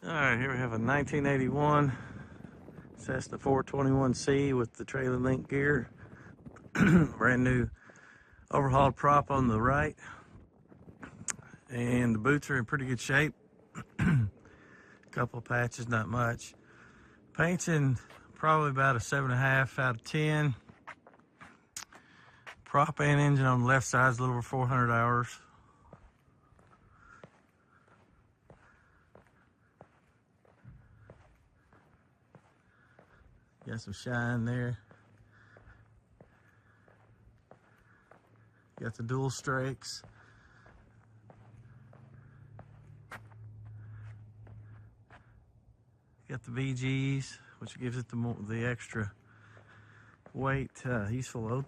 Alright, here we have a 1981 Cessna 421C with the trailer link gear. Brand new overhauled prop on the right. And the boots are in pretty good shape. Couple of patches, not much. Paint's in probably about a 7.5 out of 10. Prop and engine on the left side is a little over 400 hours. Got some shine there. Got the dual strakes. Got the VGs, which gives it the extra weight, useful load.